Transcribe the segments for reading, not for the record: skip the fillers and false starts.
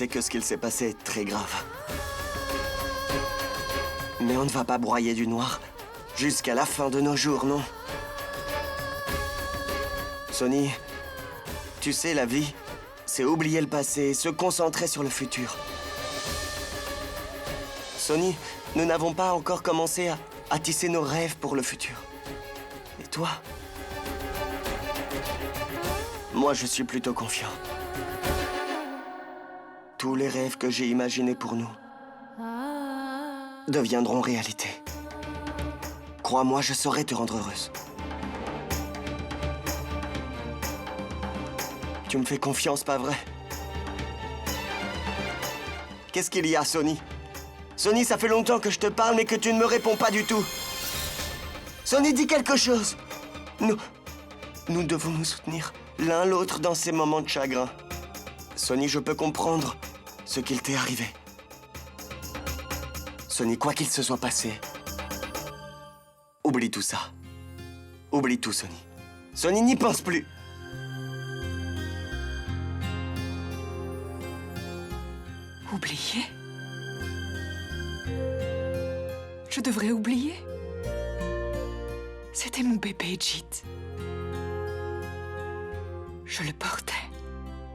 sais que ce qu'il s'est passé est très grave. Mais on ne va pas broyer du noir jusqu'à la fin de nos jours, non? Sonny, tu sais, la vie, c'est oublier le passé et se concentrer sur le futur. Sonny, nous n'avons pas encore commencé à tisser nos rêves pour le futur. Et toi? Moi, je suis plutôt confiant. Tous les rêves que j'ai imaginés pour nous deviendront réalité. Crois-moi, je saurai te rendre heureuse. Tu me fais confiance, pas vrai? Qu'est-ce qu'il y a, Sonny? Sonny, ça fait longtemps que je te parle, mais que tu ne me réponds pas du tout. Sonny, dis quelque chose. Nous devons nous soutenir l'un l'autre dans ces moments de chagrin. Sonny, je peux comprendre ce qu'il t'est arrivé. Sonny, quoi qu'il se soit passé, oublie tout ça. Oublie tout, Sonny. Sonny, n'y pense plus. Oublier? Je devrais oublier? C'était mon bébé, Jit. Je le portais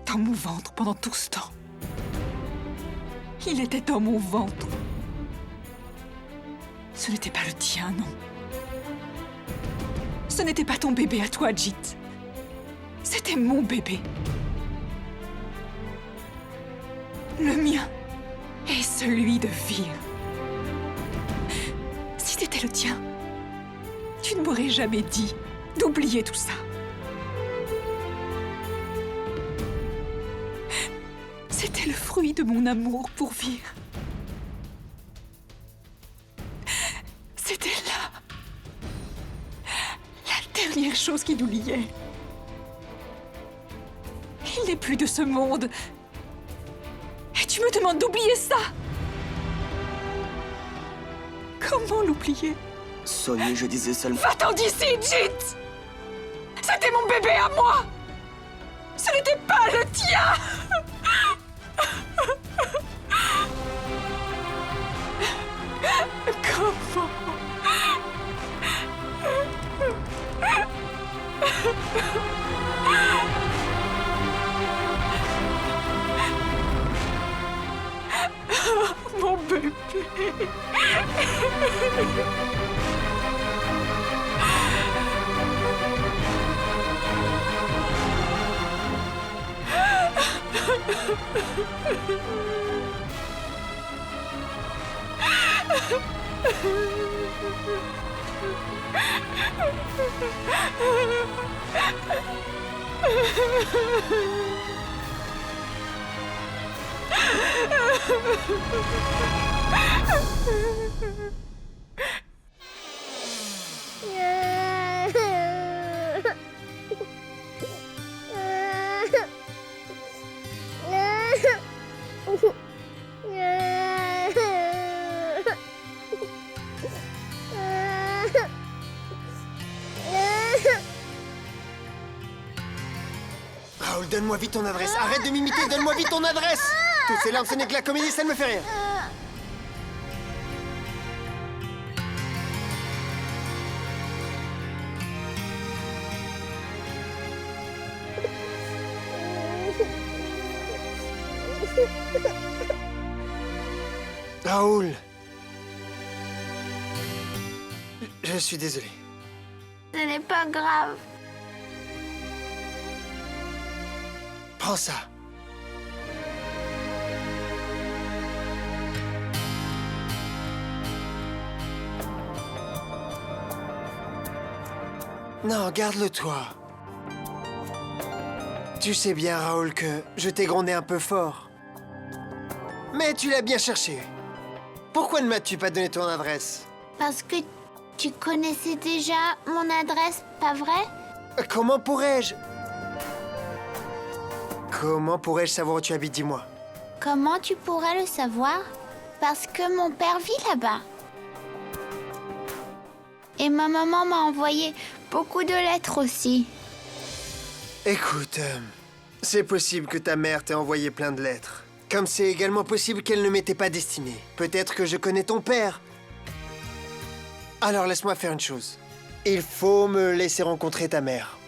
dans mon ventre pendant tout ce temps. Il était dans mon ventre. Ce n'était pas le tien, non. Ce n'était pas ton bébé à toi, Jit. C'était mon bébé. Le mien et celui de Vir. Si c'était le tien, tu ne m'aurais jamais dit d'oublier tout ça. C'était le fruit de mon amour pour Vir. C'était là la dernière chose qui nous liait. Il n'est plus de ce monde. Et tu me demandes d'oublier ça? Comment l'oublier? Sonny, je disais seulement... Va-t'en d'ici, Jit! C'était mon bébé à moi! Ce n'était pas le tien! Comment? Mon bébé! Raoul, donne-moi vite ton adresse. Arrête de m'imiter, donne-moi vite ton adresse. Toutes ces larmes, ce n'est que la comédie, ça ne me fait rire. Raoul. Je suis désolé. Ce n'est pas grave. Prends ça. Non, garde-le toi. Tu sais bien, Raoul, que je t'ai grondé un peu fort. Mais tu l'as bien cherché. Pourquoi ne m'as-tu pas donné ton adresse? Parce que tu connaissais déjà mon adresse, pas vrai? Comment pourrais-je? Comment pourrais-je savoir où tu habites, dis-moi? Comment tu pourrais le savoir? Parce que mon père vit là-bas. Et ma maman m'a envoyé beaucoup de lettres aussi. Écoute, c'est possible que ta mère t'ait envoyé plein de lettres. Comme c'est également possible qu'elle ne m'était pas destinée. Peut-être que je connais ton père. Alors laisse-moi faire une chose. Il faut me laisser rencontrer ta mère.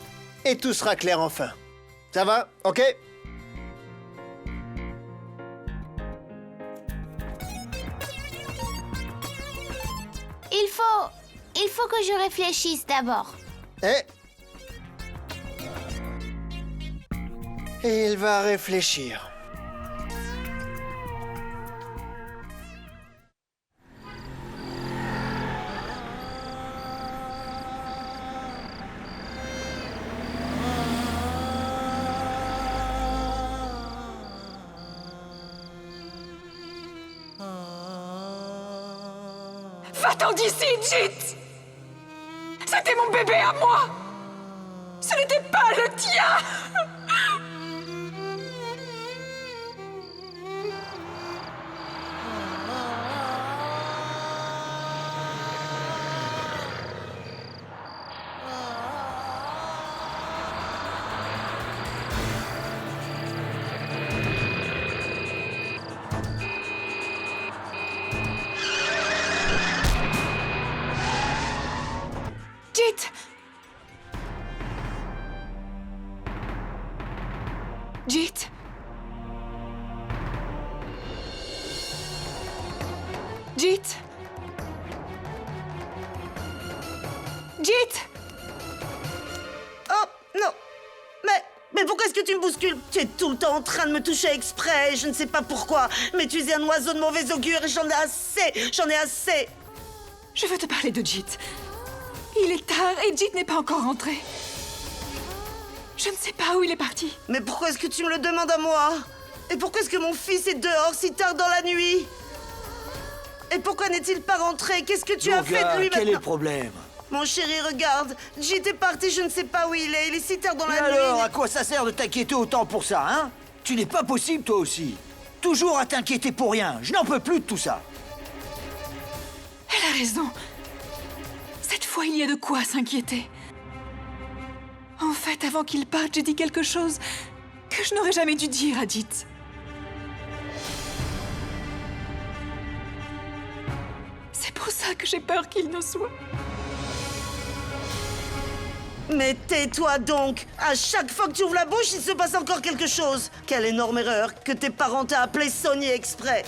Et tout sera clair enfin. Ça va? Ok? Il faut que je réfléchisse d'abord. Eh? Il va réfléchir. Va-t'en d'ici, Jit! C'était mon bébé à moi! Ce n'était pas le tien! Jit! Jit! Jit! Jit! Oh, non. Mais pourquoi est-ce que tu me bouscules? Tu es tout le temps en train de me toucher exprès, je ne sais pas pourquoi. Mais tu es un oiseau de mauvais augure et j'en ai assez. Je veux te parler de Jit. Il est tard et Jit n'est pas encore rentré. Je ne sais pas où il est parti. Mais pourquoi est-ce que tu me le demandes à moi? Et pourquoi est-ce que mon fils est dehors si tard dans la nuit? Et pourquoi n'est-il pas rentré? Qu'est-ce que tu as fait de lui Quel est le maintenant? problème? Mon chéri, regarde. Jit est parti, je ne sais pas où il est. Il est si tard dans Et la alors, nuit. à quoi ça sert de t'inquiéter autant pour ça, hein? Tu n'es pas possible, toi aussi. Toujours à t'inquiéter pour rien. Je n'en peux plus de tout ça. Elle a raison. Cette fois, il y a de quoi s'inquiéter. En fait, avant qu'il parte, j'ai dit quelque chose que je n'aurais jamais dû dire à Jit. C'est pour ça que j'ai peur qu'il ne soit. Mais tais-toi donc! À chaque fois que tu ouvres la bouche, il se passe encore quelque chose! Quelle énorme erreur que tes parents t'aient appelé Sonny exprès!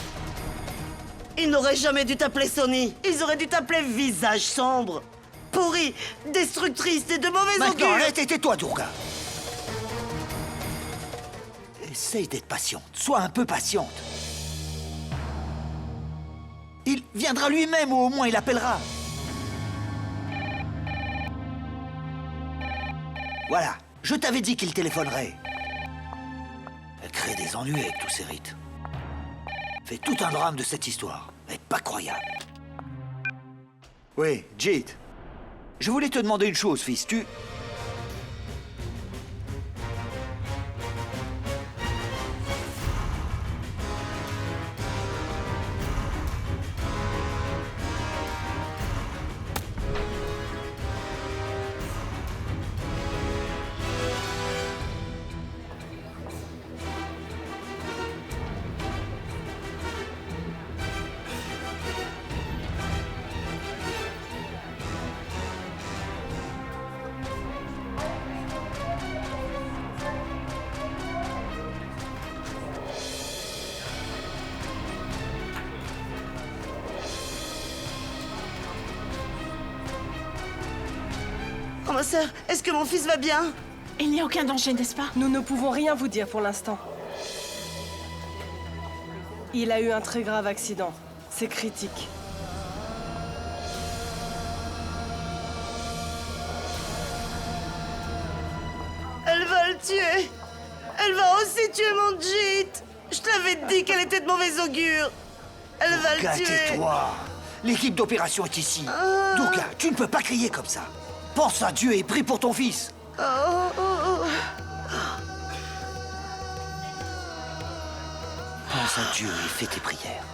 Ils n'auraient jamais dû t'appeler Sonny! Ils auraient dû t'appeler Visage Sombre! Pourri, destructrice et de mauvais Maintenant, augure! arrête et tais-toi, Durga. Essaye d'être patiente. Sois un peu patiente. Il viendra lui-même ou au moins il appellera. Voilà, je t'avais dit qu'il téléphonerait. Elle crée des ennuis avec tous ces rites. Fait tout un drame de cette histoire. Elle est pas croyable. Oui, Jit. Je voulais te demander une chose, fils. Tu... Oh ma sœur, est-ce que mon fils va bien? Il n'y a aucun danger, n'est-ce pas? Nous ne pouvons rien vous dire pour l'instant. Il a eu un très grave accident. C'est critique. Elle va le tuer! Elle va aussi tuer mon Jit! Je t'avais dit qu'elle était de mauvais augure! Elle va le tuer! Tais-toi. L'équipe d'opération est ici. Durga, tu ne peux pas crier comme ça. Pense à Dieu et prie pour ton fils. Oh, oh, oh. Pense à Dieu et fais tes prières.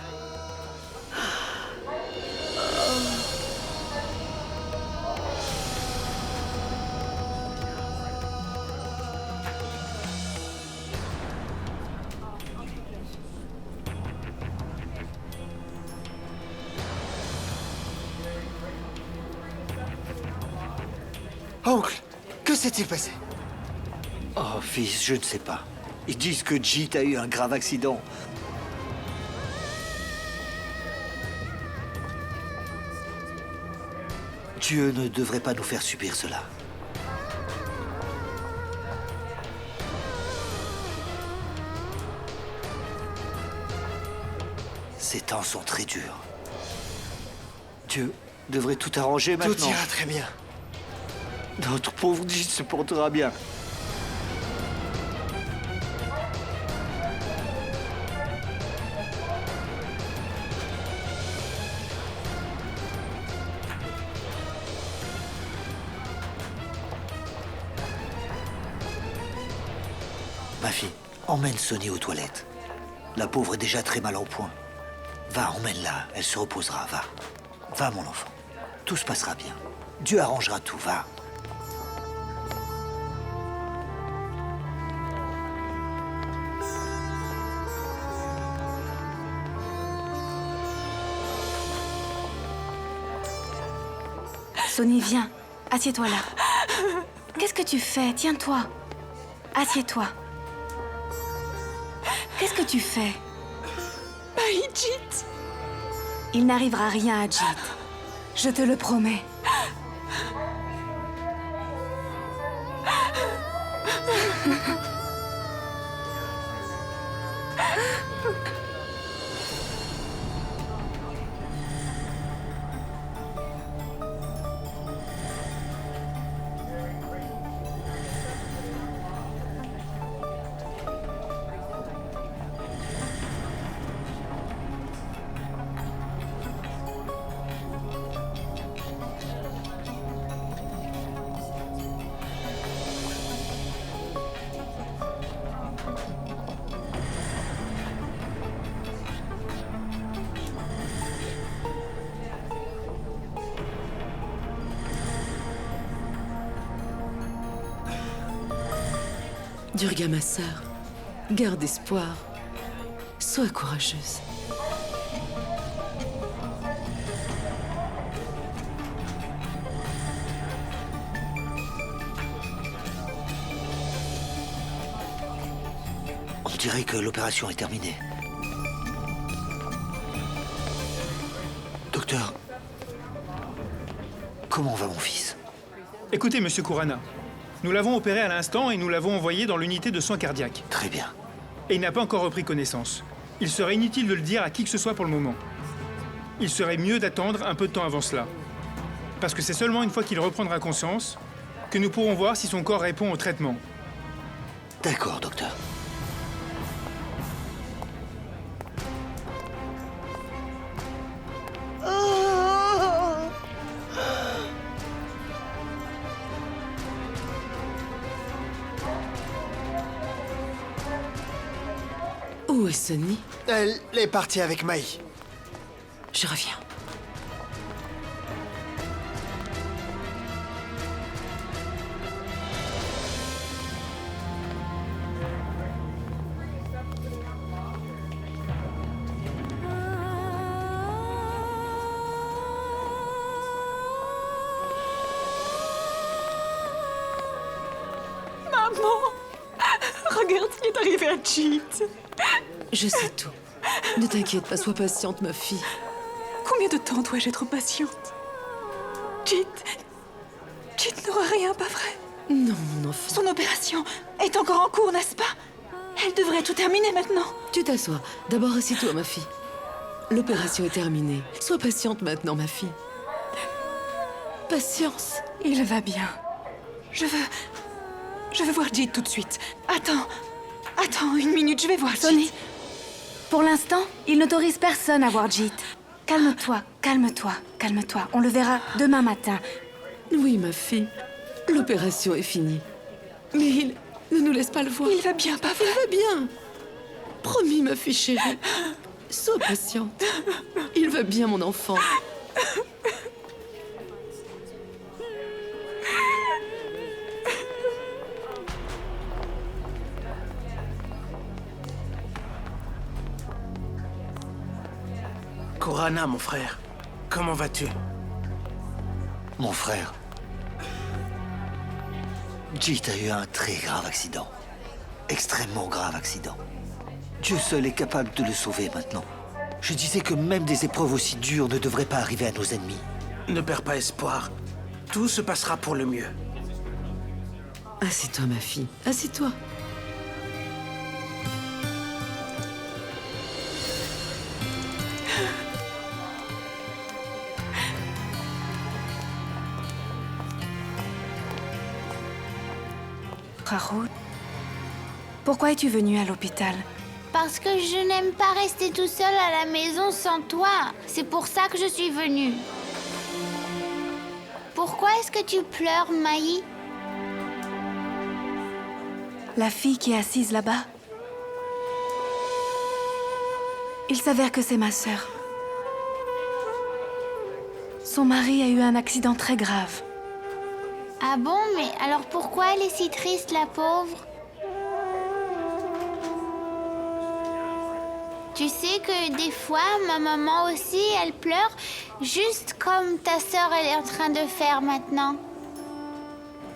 Oncle, que s'est-il passé? Oh, fils, je ne sais pas. Ils disent que Jeet a eu un grave accident. Dieu ne devrait pas nous faire subir cela. Ces temps sont très durs. Dieu devrait tout arranger maintenant. Tout ira très bien. Notre pauvre Jeet se portera bien. Ma fille, emmène Sonny aux toilettes. La pauvre est déjà très mal en point. Va, emmène-la, elle se reposera, va. Va, mon enfant. Tout se passera bien. Dieu arrangera tout, va. Sonny, viens. Assieds-toi là. Qu'est-ce que tu fais? Tiens-toi. Assieds-toi. Qu'est-ce que tu fais? Maï, Jeet. Il n'arrivera rien à Jeet. Je te le promets. Durga, ma sœur, garde espoir. Sois courageuse. On dirait que l'opération est terminée. Docteur, comment va mon fils? Écoutez, monsieur Kurana, nous l'avons opéré à l'instant et nous l'avons envoyé dans l'unité de soins cardiaques. Très bien. Et il n'a pas encore repris connaissance. Il serait inutile de le dire à qui que ce soit pour le moment. Il serait mieux d'attendre un peu de temps avant cela. Parce que c'est seulement une fois qu'il reprendra conscience que nous pourrons voir si son corps répond au traitement. D'accord, docteur. Où est Sonny? Elle est partie avec Maï. Je reviens. Maman, regarde ce qui est arrivé à Jeet. Je sais tout. Ne t'inquiète pas, sois patiente, ma fille. Combien de temps dois-je être patiente? Jeet n'aura rien, pas vrai? Non, mon enfant. Son opération est encore en cours, n'est-ce pas? Elle devrait tout terminer maintenant. Tu t'assois. D'abord, assieds-toi, ma fille. L'opération est terminée. Sois patiente maintenant, ma fille. Patience. Il va bien. Je veux voir Jeet tout de suite. Attends, une minute, je vais voir Sonny, Jeet. pour l'instant, il n'autorise personne à voir Jeet. Calme-toi, calme-toi, calme-toi. On le verra demain matin. Oui, ma fille. L'opération est finie. Mais il ne nous laisse pas le voir. Il va bien, pas vrai? Il va bien. Promis, ma fille chérie. Sois patiente. Il va bien, mon enfant. Kurana, mon frère, comment vas-tu? Mon frère, Jit a eu un très grave accident. Extrêmement grave accident. Dieu seul est capable de le sauver maintenant. Je disais que même des épreuves aussi dures ne devraient pas arriver à nos ennemis. Ne perds pas espoir. Tout se passera pour le mieux. Assieds-toi, ma fille. Assieds-toi. Raoul, pourquoi es-tu venu à l'hôpital? Parce que je n'aime pas rester tout seul à la maison sans toi. C'est pour ça que je suis venue. Pourquoi est-ce que tu pleures, Maï? La fille qui est assise là-bas. Il s'avère que c'est ma sœur. Son mari a eu un accident très grave. Ah bon, mais alors pourquoi elle est si triste, la pauvre? Tu sais que des fois, ma maman aussi, elle pleure, juste comme ta sœur, elle est en train de faire maintenant.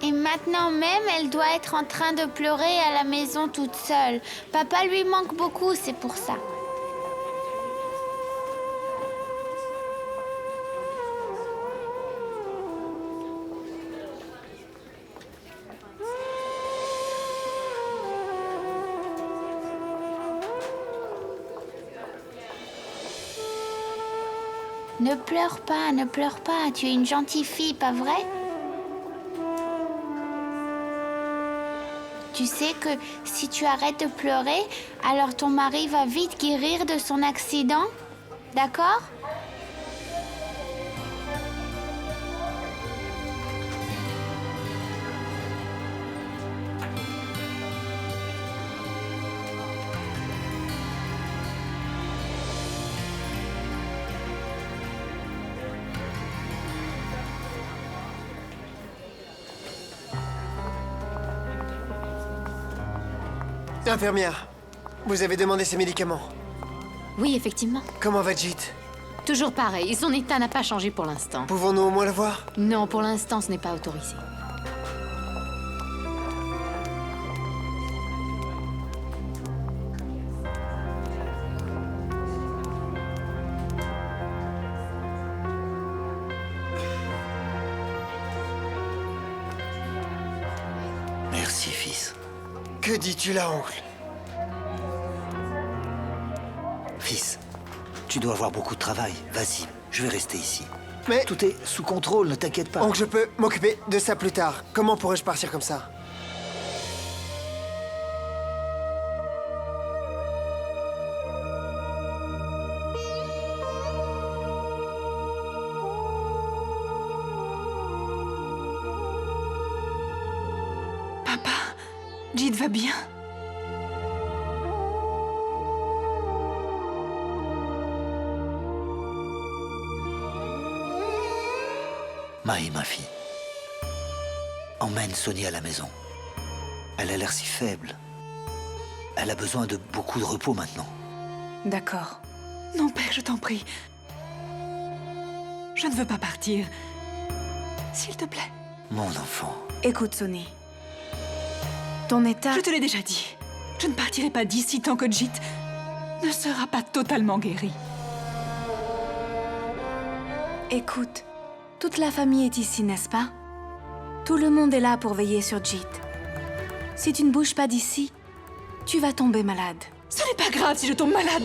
Et maintenant même, elle doit être en train de pleurer à la maison toute seule. Papa lui manque beaucoup, c'est pour ça. Ne pleure pas, ne pleure pas. Tu es une gentille fille, pas vrai? Tu sais que si tu arrêtes de pleurer, alors ton mari va vite guérir de son accident. D'accord? Infirmière, vous avez demandé ces médicaments. Oui, effectivement. Comment va Jit? Toujours pareil, son état n'a pas changé pour l'instant. Pouvons-nous au moins le voir? Non, pour l'instant, ce n'est pas autorisé. Merci, fils. Que dis-tu là, oncle? Fils, tu dois avoir beaucoup de travail. Vas-y, je vais rester ici. Mais... Tout est sous contrôle, ne t'inquiète pas. Oncle, je peux m'occuper de ça plus tard. Comment pourrais-je partir comme ça? Papa, Jit va bien. Maï, ma fille, emmène Sonia à la maison. Elle a l'air si faible. Elle a besoin de beaucoup de repos maintenant. D'accord. Non, père, je t'en prie. Je ne veux pas partir. S'il te plaît. Mon enfant. Écoute, Sonny. Ton état... Je te l'ai déjà dit. Je ne partirai pas d'ici tant que Jit ne sera pas totalement guéri. Écoute, toute la famille est ici, n'est-ce pas? Tout le monde est là pour veiller sur Jit. Si tu ne bouges pas d'ici, tu vas tomber malade. Ce n'est pas grave si je tombe malade.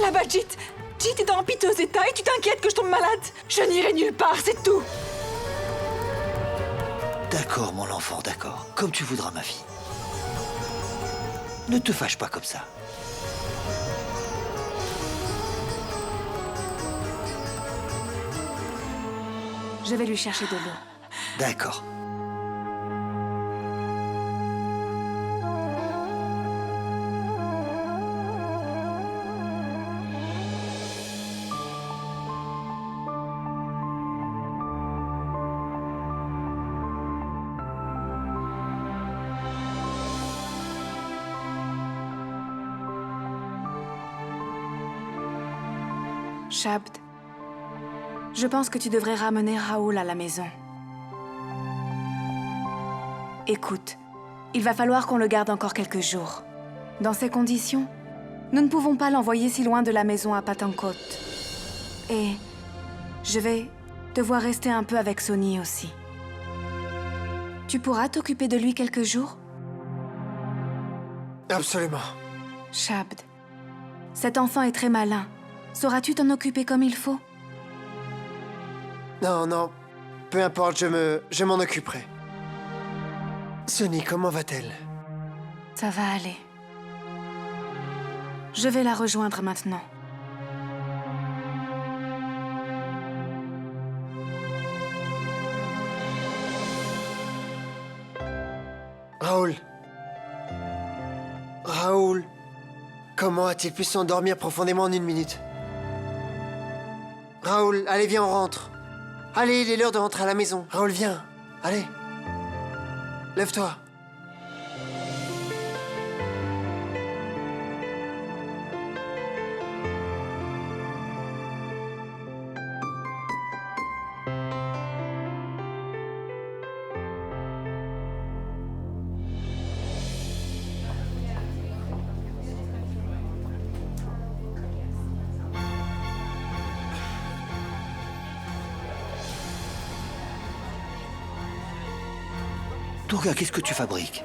Là-bas, Jit est en piteux état et tu t'inquiètes que je tombe malade. Je n'irai nulle part, c'est tout. D'accord, mon enfant, d'accord. Comme tu voudras, ma fille. Ne te fâche pas comme ça. Je vais lui chercher de l'eau. D'accord. Shabd, je pense que tu devrais ramener Raoul à la maison. Écoute, il va falloir qu'on le garde encore quelques jours. Dans ces conditions, nous ne pouvons pas l'envoyer si loin de la maison à Patancote. Et je vais devoir rester un peu avec Sonny aussi. Tu pourras t'occuper de lui quelques jours? Absolument. Shabd, cet enfant est très malin. Sauras-tu t'en occuper comme il faut? Non, non. Peu importe, je m'en occuperai. Sonny, comment va-t-elle? Ça va aller. Je vais la rejoindre maintenant. Raoul. Raoul. Comment a-t-il pu s'endormir profondément en 1 minute? Raoul, allez, viens, on rentre. Allez, il est l'heure de rentrer à la maison. Raoul, viens. Allez. Lève-toi. Durga, qu'est-ce que tu fabriques?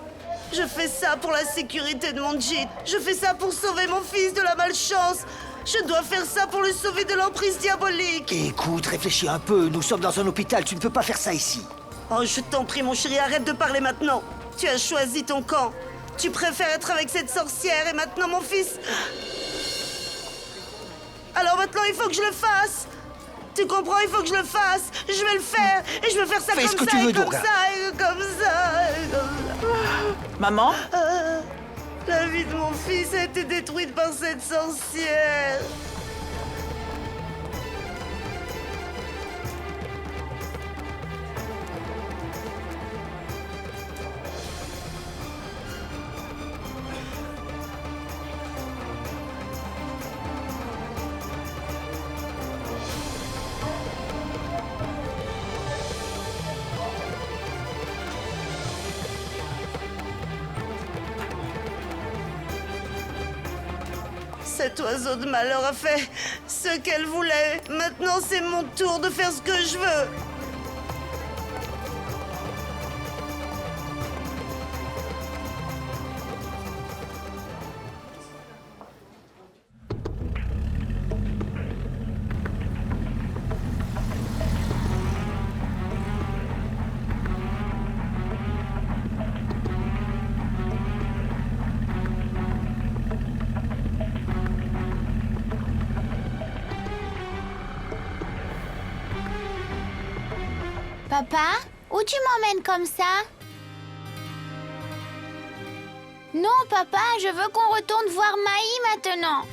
Je fais ça pour la sécurité de mon Jeet. Je fais ça pour sauver mon fils de la malchance. Je dois faire ça pour le sauver de l'emprise diabolique. Écoute, réfléchis un peu. Nous sommes dans un hôpital. Tu ne peux pas faire ça ici. Oh, je t'en prie, mon chéri, arrête de parler maintenant. Tu as choisi ton camp. Tu préfères être avec cette sorcière et maintenant mon fils... Alors maintenant, il faut que je le fasse. Tu comprends? Il faut que je le fasse. Je vais le faire. Et je vais faire ça Fais comme ce que ça, tu veux, et comme Durga. ça, et comme ça, et comme ça. Maman? La vie de mon fils a été détruite par cette sorcière. Cet oiseau de malheur a fait ce qu'elle voulait. Maintenant, c'est mon tour de faire ce que je veux. Papa, où tu m'emmènes comme ça? Non, papa, je veux qu'on retourne voir Maï maintenant.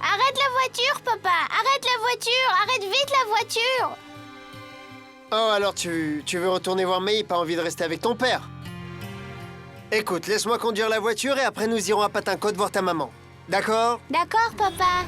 Arrête la voiture, papa. Arrête la voiture. Arrête vite la voiture. Oh, alors tu veux retourner voir Maï, pas envie de rester avec ton père? Écoute, laisse-moi conduire la voiture et après nous irons à Patincote voir ta maman. D'accord? D'accord, papa.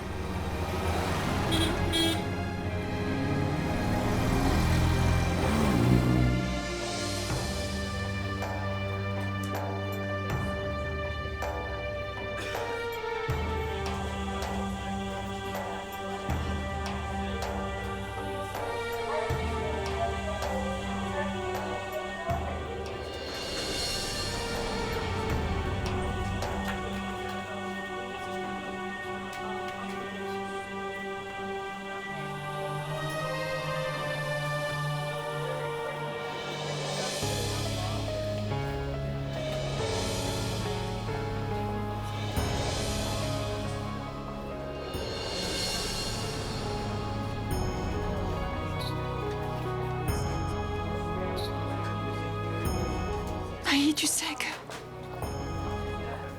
Maï, tu sais que...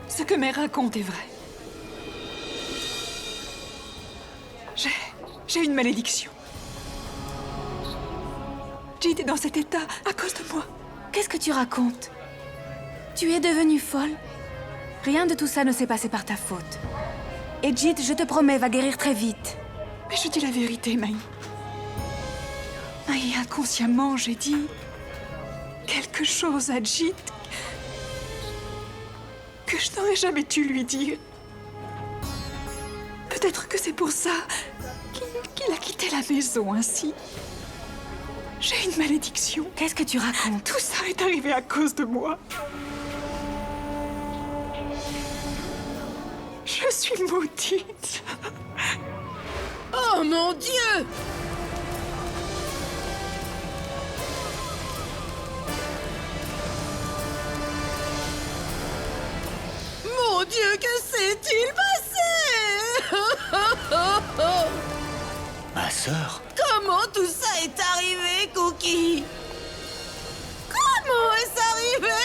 ce que Mère raconte est vrai. J'ai une malédiction. Jeet est dans cet état à cause de moi. Qu'est-ce que tu racontes? Tu es devenue folle? Rien de tout ça ne s'est passé par ta faute. Et Jeet, je te promets, va guérir très vite. Mais je dis la vérité, Maï. Maï, inconsciemment, j'ai dit quelque chose à Jeet que je n'aurais jamais dû lui dire. Peut-être que c'est pour ça qu'il a quitté la maison ainsi. J'ai une malédiction. Qu'est-ce que tu racontes? Tout ça est arrivé à cause de moi. Je suis maudite. Oh mon Dieu! Mon Dieu, que s'est-il passé? Ma sœur? Comment tout ça est arrivé, Cookie? Comment est-ce arrivé?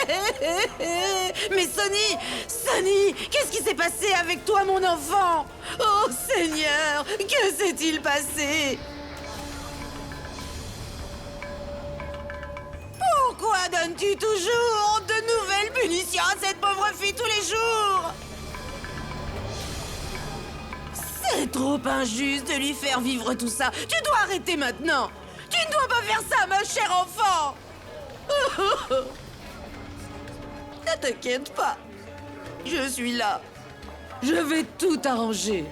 Mais Sonny, qu'est-ce qui s'est passé avec toi, mon enfant? Oh Seigneur, que s'est-il passé? Pourquoi donnes-tu toujours de nouvelles punitions à cette pauvre fille tous les jours? C'est trop injuste de lui faire vivre tout ça. Tu dois arrêter maintenant. Tu ne dois pas faire ça, ma chère enfant. Ne t'inquiète pas. Je suis là. Je vais tout arranger.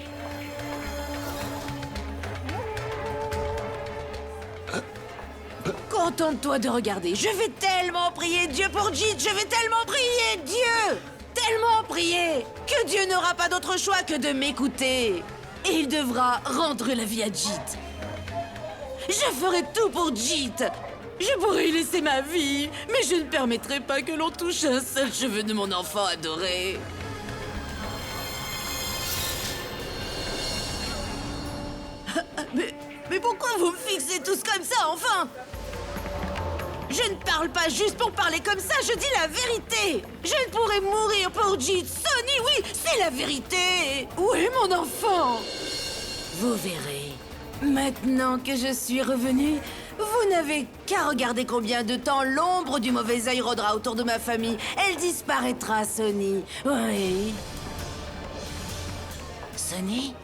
Contente-toi de regarder. Je vais tellement prier Dieu pour Jeet. Je vais tellement prier Dieu. Tellement prier que Dieu n'aura pas d'autre choix que de m'écouter. Et il devra rendre la vie à Jeet. Je ferai tout pour Jeet. Je pourrais y laisser ma vie, mais je ne permettrai pas que l'on touche un seul cheveu de mon enfant adoré. Mais pourquoi vous me fixez tous comme ça, enfin? Je ne parle pas juste pour parler comme ça, je dis la vérité. Je ne pourrais mourir pour Jeet. Sonny, oui, c'est la vérité. Où est mon enfant? Vous verrez. Maintenant que je suis revenue, vous n'avez qu'à regarder combien de temps l'ombre du mauvais œil rôdera autour de ma famille. Elle disparaîtra, Sonny. Oui. Sonny,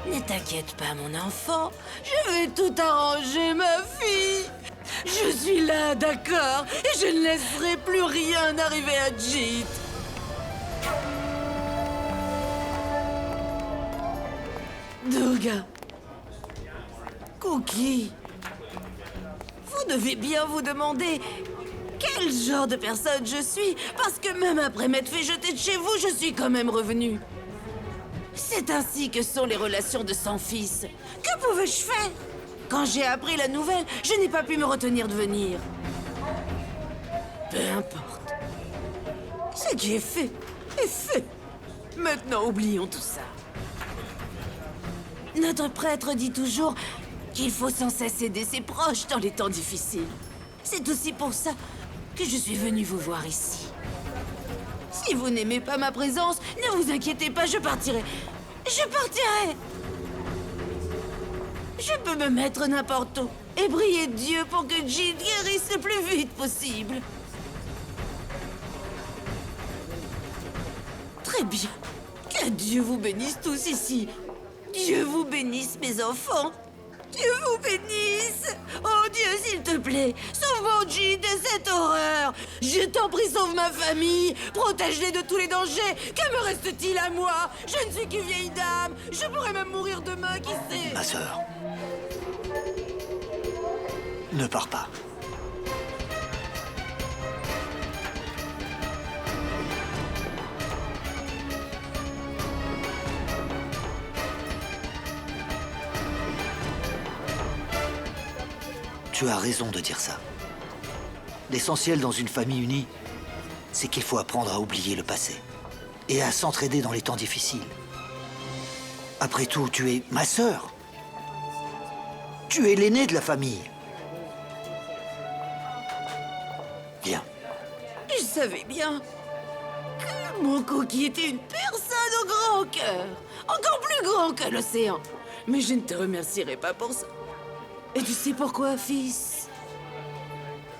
ne t'inquiète pas, mon enfant. Je vais tout arranger, ma fille. Je suis là, d'accord, et je ne laisserai plus rien arriver à Jeet. Durga. Cookie. Vous devez bien vous demander quel genre de personne je suis, parce que même après m'être fait jeter de chez vous, je suis quand même revenue. C'est ainsi que sont les relations de sang-fils. Que pouvais-je faire? Quand j'ai appris la nouvelle, je n'ai pas pu me retenir de venir. Peu importe. Ce qui est fait, est fait. Maintenant, oublions tout ça. Notre prêtre dit toujours qu'il faut sans cesse aider ses proches dans les temps difficiles. C'est aussi pour ça que je suis venue vous voir ici. Si vous n'aimez pas ma présence, ne vous inquiétez pas, je partirai. Je partirai. Je peux me mettre n'importe où et prier Dieu pour que Jeet guérisse le plus vite possible. Très bien. Que Dieu vous bénisse tous ici. Dieu vous bénisse, mes enfants. Dieu vous bénisse. Oh Dieu, s'il te plaît, sauve mon Jeet de cette horreur. Je t'en prie, sauve ma famille. Protège-les de tous les dangers. Que me reste-t-il à moi? Je ne suis qu'une vieille dame. Je pourrais même mourir demain, qui sait? Ma sœur. Ne pars pas. Tu as raison de dire ça. L'essentiel dans une famille unie, c'est qu'il faut apprendre à oublier le passé et à s'entraider dans les temps difficiles. Après tout, tu es ma sœur. Tu es l'aîné de la famille. Viens. Je savais bien que mon Cookie était une personne au grand cœur. Encore plus grand que l'océan. Mais je ne te remercierai pas pour ça. Et tu sais pourquoi, fils?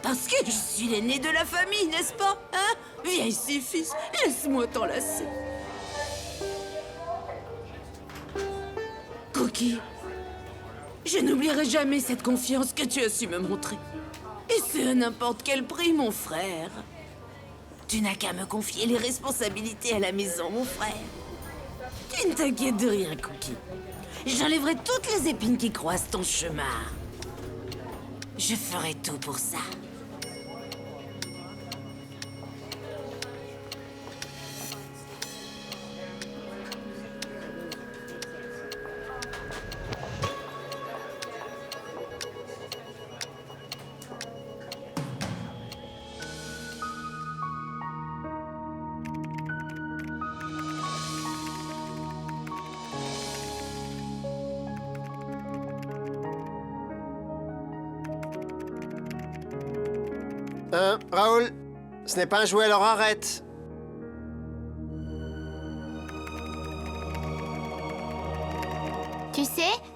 Parce que je suis l'aîné de la famille, n'est-ce pas? Hein? Viens ici, fils. Laisse-moi t'enlacer. Cookie, je n'oublierai jamais cette confiance que tu as su me montrer. Et c'est à n'importe quel prix, mon frère. Tu n'as qu'à me confier les responsabilités à la maison, mon frère. Tu ne t'inquiètes de rien, Cookie. J'enlèverai toutes les épines qui croisent ton chemin. Je ferai tout pour ça. Raoul, ce n'est pas un jouet, alors arrête.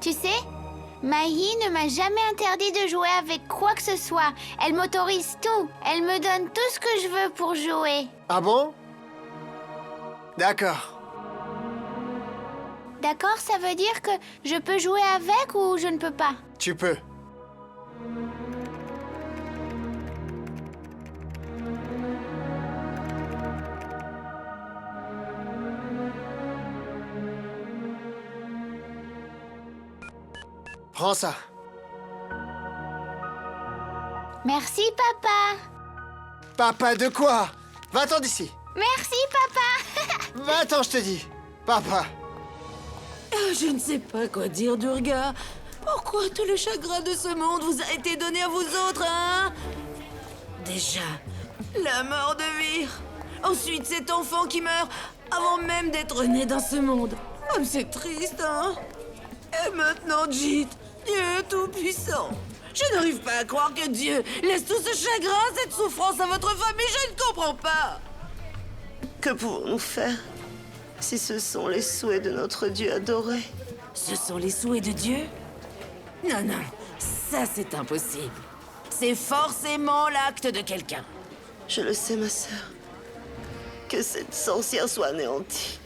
Tu sais, Mahi ne m'a jamais interdit de jouer avec quoi que ce soit. Elle m'autorise tout. Elle me donne tout ce que je veux pour jouer. Ah bon? D'accord. D'accord, ça veut dire que je peux jouer avec ou je ne peux pas? Tu peux. Prends ça. Merci, papa. Papa de quoi? Va-t'en d'ici. Merci, papa. Va-t'en, je te dis. Papa. Je ne sais pas quoi dire, Durga. Pourquoi tout le chagrin de ce monde vous a été donné à vous autres, hein? Déjà, la mort de Vir. Ensuite, cet enfant qui meurt avant même d'être né dans ce monde. Comme c'est triste, hein? Et maintenant, Jit, Dieu tout-puissant. Je n'arrive pas à croire que Dieu laisse tout ce chagrin, cette souffrance à votre famille. Je ne comprends pas. Que pouvons-nous faire si ce sont les souhaits de notre Dieu adoré? Ce sont les souhaits de Dieu? Non, non, ça c'est impossible. C'est forcément l'acte de quelqu'un. Je le sais, ma sœur. Que cette sorcière soit anéantie.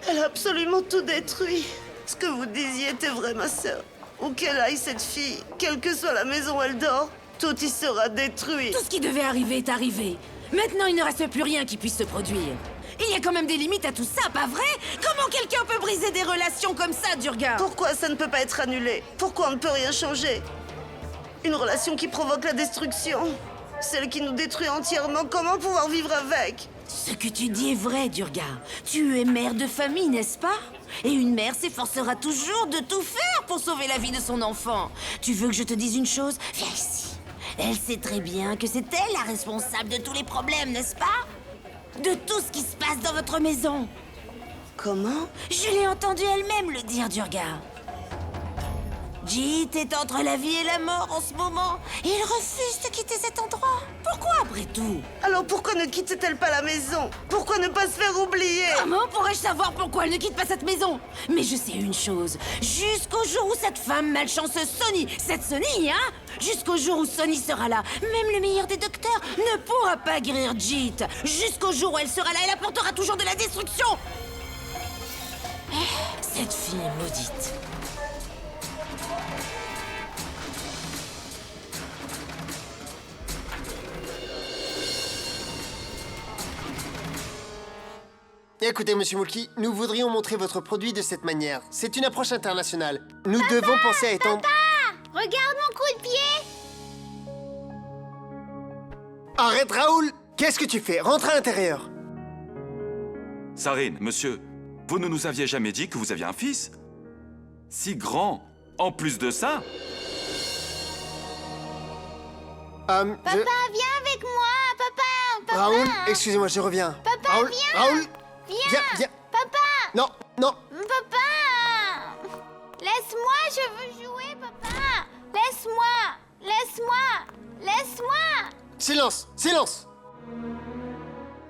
Elle a absolument tout détruit. Ce que vous disiez était vrai, ma sœur. Où qu'elle aille, cette fille, quelle que soit la maison où elle dort, tout y sera détruit. Tout ce qui devait arriver est arrivé. Maintenant, il ne reste plus rien qui puisse se produire. Il y a quand même des limites à tout ça, pas vrai? Comment quelqu'un peut briser des relations comme ça, Durga? Pourquoi ça ne peut pas être annulé? Pourquoi on ne peut rien changer? Une relation qui provoque la destruction, celle qui nous détruit entièrement, comment pouvoir vivre avec? Ce que tu dis est vrai, Durga. Tu es mère de famille, n'est-ce pas? Et une mère s'efforcera toujours de tout faire pour sauver la vie de son enfant. Tu veux que je te dise une chose? Viens ici. Elle sait très bien que c'est elle la responsable de tous les problèmes, n'est-ce pas? De tout ce qui se passe dans votre maison. Comment? Je l'ai entendu elle-même le dire, Durga. Jit est entre la vie et la mort en ce moment. Et il refuse de quitter cet endroit. Pourquoi, après tout? Alors pourquoi ne quittait-elle pas la maison? Pourquoi ne pas se faire oublier? Comment pourrais-je savoir pourquoi elle ne quitte pas cette maison? Mais je sais une chose. Jusqu'au jour où cette femme malchanceuse Sonny, cette Sonny, hein? Jusqu'au jour où Sonny sera là, même le meilleur des docteurs ne pourra pas guérir Jit. Jusqu'au jour où elle sera là, elle apportera toujours de la destruction. Cette fille est maudite. Écoutez, monsieur Mulky, nous voudrions montrer votre produit de cette manière. C'est une approche internationale. Nous devons penser à étendre... Papa! Regarde mon coup de pied! Arrête, Raoul! Qu'est-ce que tu fais? Rentre à l'intérieur. Sarine, monsieur, vous ne nous aviez jamais dit que vous aviez un fils? Si grand. En plus de ça... Papa, viens avec moi! Papa! Raoul, excusez-moi, je reviens. Papa, Raoul, viens! Raoul! Viens! Viens! Papa! Non, non! Papa! Laisse-moi, je veux jouer, papa! Laisse-moi! Laisse-moi! Laisse-moi! Silence! Silence!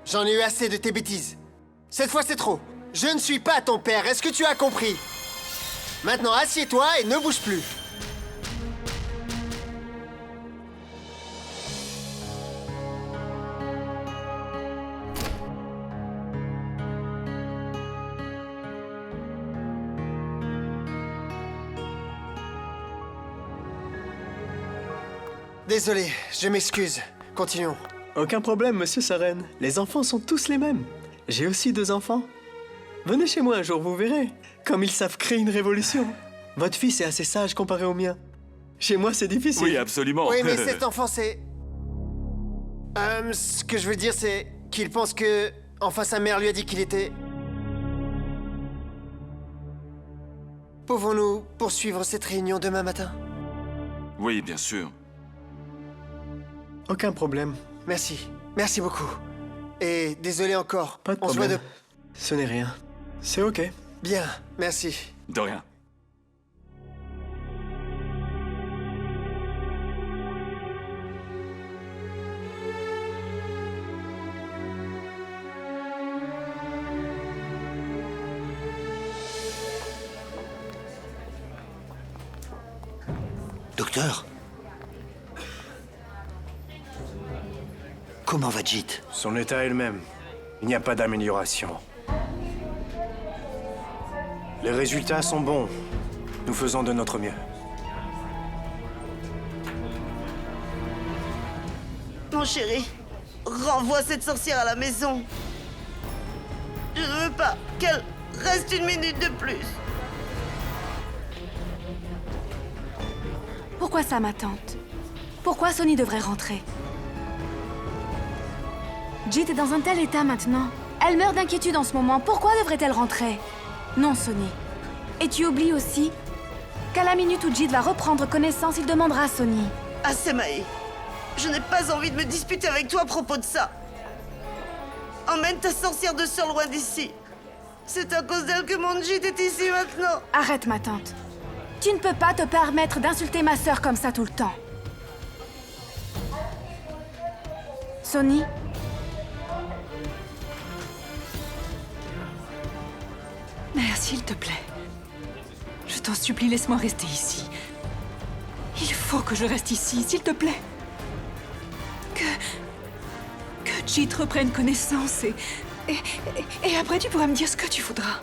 J'en ai eu assez de tes bêtises. Cette fois, c'est trop. Je ne suis pas ton père, est-ce que tu as compris? Maintenant, assieds-toi et ne bouge plus. Désolé, je m'excuse. Continuons. Aucun problème, monsieur Soren. Les enfants sont tous les mêmes. J'ai aussi 2 enfants. Venez chez moi un jour, vous verrez. Comme ils savent créer une révolution. Votre fils est assez sage comparé au mien. Chez moi, c'est difficile. Oui, absolument. Oui, mais cet enfant, c'est... ce que je veux dire, c'est qu'il pense que... Enfin, sa mère lui a dit qu'il était... Pouvons-nous poursuivre cette réunion demain matin? Oui, bien sûr. Aucun problème. Merci. Merci beaucoup. Et désolé encore. Pas de On se voit problème. Ce n'est rien. C'est ok. Bien, merci. De rien. Docteur? Comment va Jit? Son état est le même. Il n'y a pas d'amélioration. Les résultats sont bons. Nous faisons de notre mieux. Mon chéri, renvoie cette sorcière à la maison. Je ne veux pas qu'elle reste une minute de plus. Pourquoi ça, ma tante? Pourquoi Sonny devrait rentrer? Jit est dans un tel état maintenant. Elle meurt d'inquiétude en ce moment. Pourquoi devrait-elle rentrer? Non, Sonny. Et tu oublies aussi qu'à la minute où Jit va reprendre connaissance, il demandera à Sonny. Assez, Maë. Je n'ai pas envie de me disputer avec toi à propos de ça. Emmène ta sorcière de sœur loin d'ici. C'est à cause d'elle que mon Jit est ici maintenant. Arrête, ma tante. Tu ne peux pas te permettre d'insulter ma sœur comme ça tout le temps. Sonny? Mère, s'il te plaît. Je t'en supplie, laisse-moi rester ici. Il faut que je reste ici, s'il te plaît. Que Jit reprenne connaissance et après tu pourras me dire ce que tu voudras.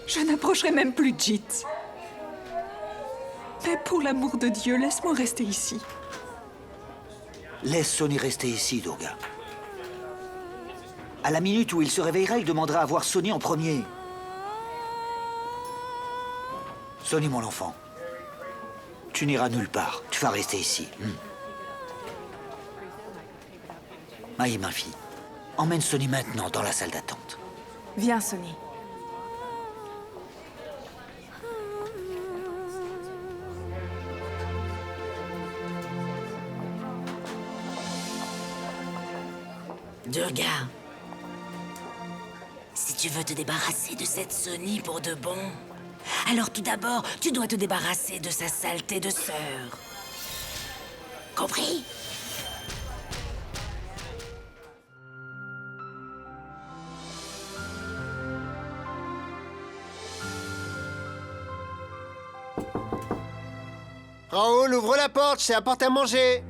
Je n'approcherai même plus Jit. Mais pour l'amour de Dieu, laisse-moi rester ici. Laisse Sonny rester ici, Durga. À la minute où il se réveillera, il demandera à voir Sonny en premier. Sonny, mon enfant, tu n'iras nulle part. Tu vas rester ici. Maï, ma fille, emmène Sonny maintenant dans la salle d'attente. Viens, Sonny. Durga, si tu veux te débarrasser de cette Sonny pour de bon, alors tout d'abord, tu dois te débarrasser de sa saleté de sœur. Compris? Raoul, ouvre la porte, j'ai apporté à manger.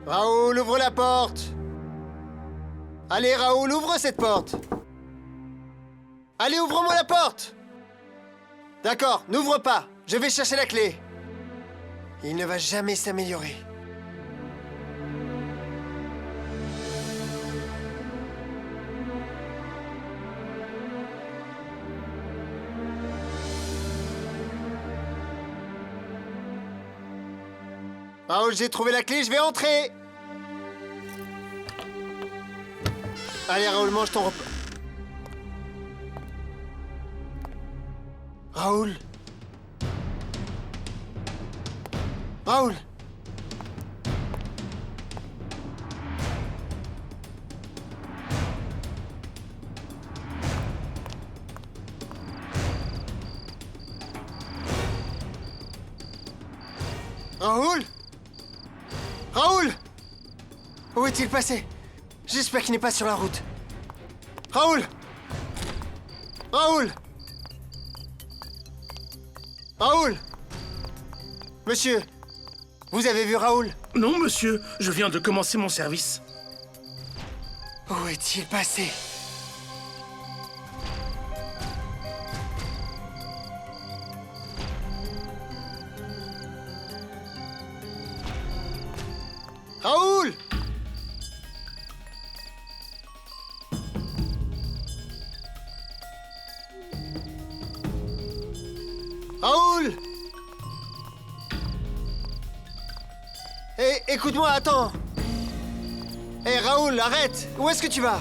Raoul, ouvre la porte. Allez, Raoul, ouvre cette porte. Allez, ouvre-moi la porte. D'accord, n'ouvre pas. Je vais chercher la clé. Il ne va jamais s'améliorer. Raoul, j'ai trouvé la clé, je vais entrer. Allez, Raoul, mange ton repas. Raoul. Raoul. Raoul. Raoul! Où est-il passé? J'espère qu'il n'est pas sur la route. Raoul! Raoul! Raoul! Monsieur, vous avez vu Raoul? Non, monsieur, je viens de commencer mon service. Où est-il passé? écoute-moi, attends. Hé, Raoul, arrête. Où est-ce que tu vas?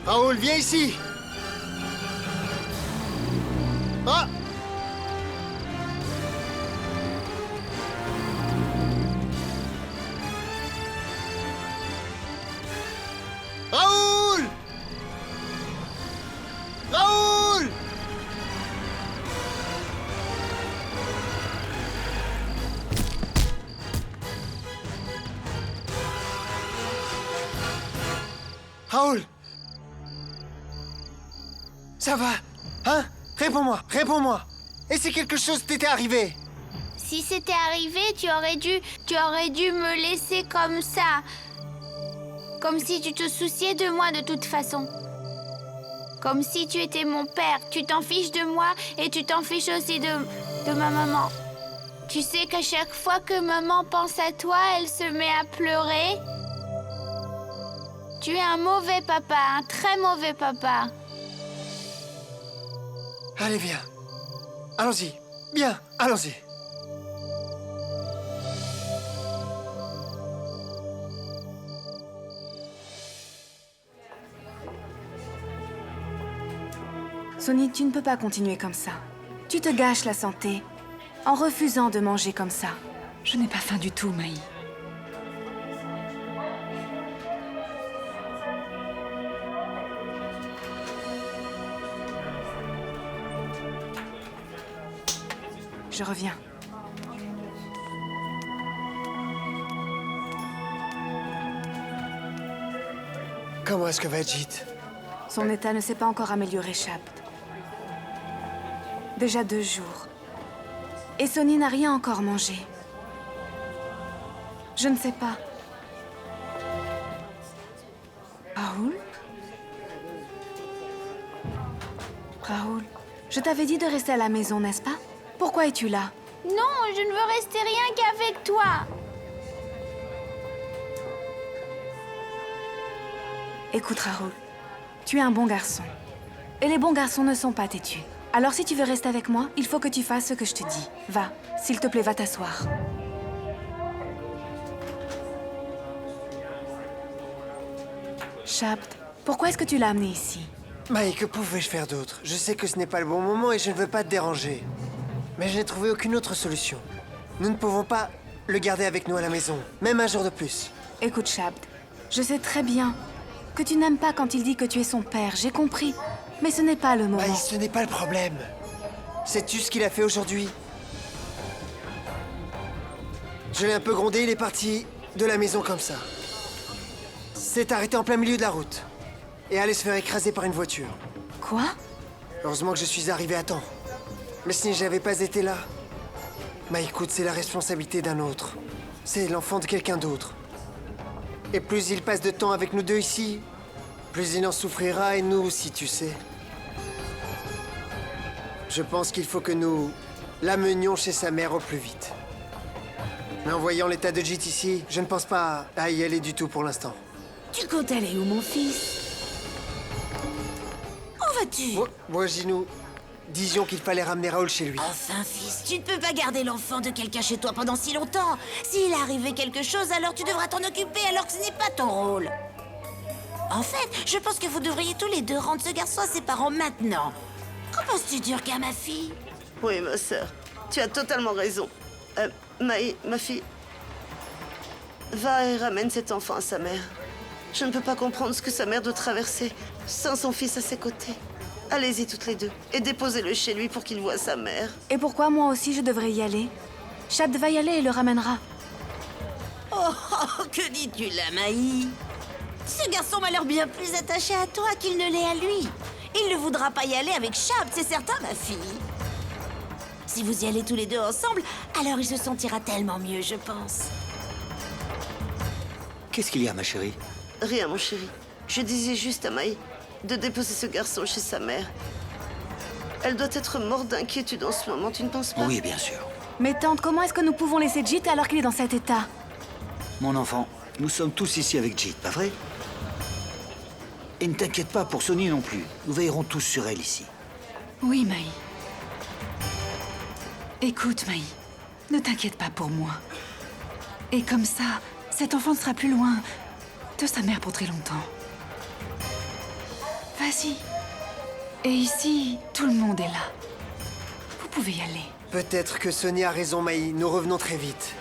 Raoul, viens ici. Ah! Raoul! Raoul! Raoul! Ça va? Hein? Réponds-moi, réponds-moi! Et si quelque chose t'était arrivé? Si c'était arrivé, tu aurais dû me laisser comme ça. Comme si tu te souciais de moi de toute façon. Comme si tu étais mon père. Tu t'en fiches de moi et tu t'en fiches aussi de ma maman. Tu sais qu'à chaque fois que maman pense à toi, elle se met à pleurer. Tu es un mauvais papa, un très mauvais papa. Allez, viens. Allons-y. Bien, allons-y. Sonny, tu ne peux pas continuer comme ça. Tu te gâches la santé en refusant de manger comme ça. Je n'ai pas faim du tout, Maï. Je reviens. Comment est-ce que va Jit? Son état ne s'est pas encore amélioré, Shabd. Déjà 2 jours. Et Sonny n'a rien encore mangé. Je ne sais pas. Raoul? Raoul, je t'avais dit de rester à la maison, n'est-ce pas? Pourquoi es-tu là? Non, je ne veux rester rien qu'avec toi. Écoute, Raoul, tu es un bon garçon. Et les bons garçons ne sont pas têtus. Alors si tu veux rester avec moi, il faut que tu fasses ce que je te dis. Va, s'il te plaît, va t'asseoir. Shabd, pourquoi est-ce que tu l'as amené ici? Maï, que pouvais-je faire d'autre? Je sais que ce n'est pas le bon moment et je ne veux pas te déranger. Mais je n'ai trouvé aucune autre solution. Nous ne pouvons pas le garder avec nous à la maison, même un jour de plus. Écoute, Shabd, je sais très bien que tu n'aimes pas quand il dit que tu es son père, j'ai compris. Mais ce n'est pas le moment. Maï, ce n'est pas le problème. Sais-tu ce qu'il a fait aujourd'hui? Je l'ai un peu grondé, il est parti de la maison comme ça. S'est arrêté en plein milieu de la route. Et allait se faire écraser par une voiture. Quoi? Heureusement que je suis arrivé à temps. Mais si je n'avais pas été là... Bah écoute, c'est la responsabilité d'un autre. C'est l'enfant de quelqu'un d'autre. Et plus il passe de temps avec nous deux ici, plus il en souffrira et nous aussi, tu sais. Je pense qu'il faut que nous l'amenions chez sa mère au plus vite. Mais en voyant l'état de Jit ici, je ne pense pas à y aller du tout pour l'instant. Tu comptes aller où, mon fils? Où vas-tu? Moi, nous disions qu'il fallait ramener Raoul chez lui. Enfin, fils, tu ne peux pas garder l'enfant de quelqu'un chez toi pendant si longtemps. S'il est arrivé quelque chose, alors tu devras t'en occuper, alors que ce n'est pas ton rôle. En fait, je pense que vous devriez tous les deux rendre ce garçon à ses parents maintenant. Qu'en penses-tu, Durga, ma fille? Oui, ma sœur, tu as totalement raison. Maï, ma fille, va et ramène cet enfant à sa mère. Je ne peux pas comprendre ce que sa mère doit traverser sans son fils à ses côtés. Allez-y toutes les deux et déposez-le chez lui pour qu'il voie sa mère. Et pourquoi moi aussi je devrais y aller? Shabd va y aller et le ramènera. Oh, que dis-tu là, Maï? Ce garçon m'a l'air bien plus attaché à toi qu'il ne l'est à lui. Il ne voudra pas y aller avec Shabd, c'est certain, ma fille. Si vous y allez tous les deux ensemble, alors il se sentira tellement mieux, je pense. Qu'est-ce qu'il y a, ma chérie? Rien, mon chéri. Je disais juste à Maï de déposer ce garçon chez sa mère. Elle doit être morte d'inquiétude en ce moment, tu ne penses pas? Oui, bien sûr. Mais tante, comment est-ce que nous pouvons laisser Jit alors qu'il est dans cet état? Mon enfant, nous sommes tous ici avec Jit, pas vrai? Et ne t'inquiète pas pour Sonny non plus. Nous veillerons tous sur elle ici. Oui, Maï. Écoute, Maï, ne t'inquiète pas pour moi. Et comme ça, cet enfant ne sera plus loin de sa mère pour très longtemps. Vas-y. Et ici, tout le monde est là. Vous pouvez y aller. Peut-être que Sonny a raison, Maï. Nous revenons très vite.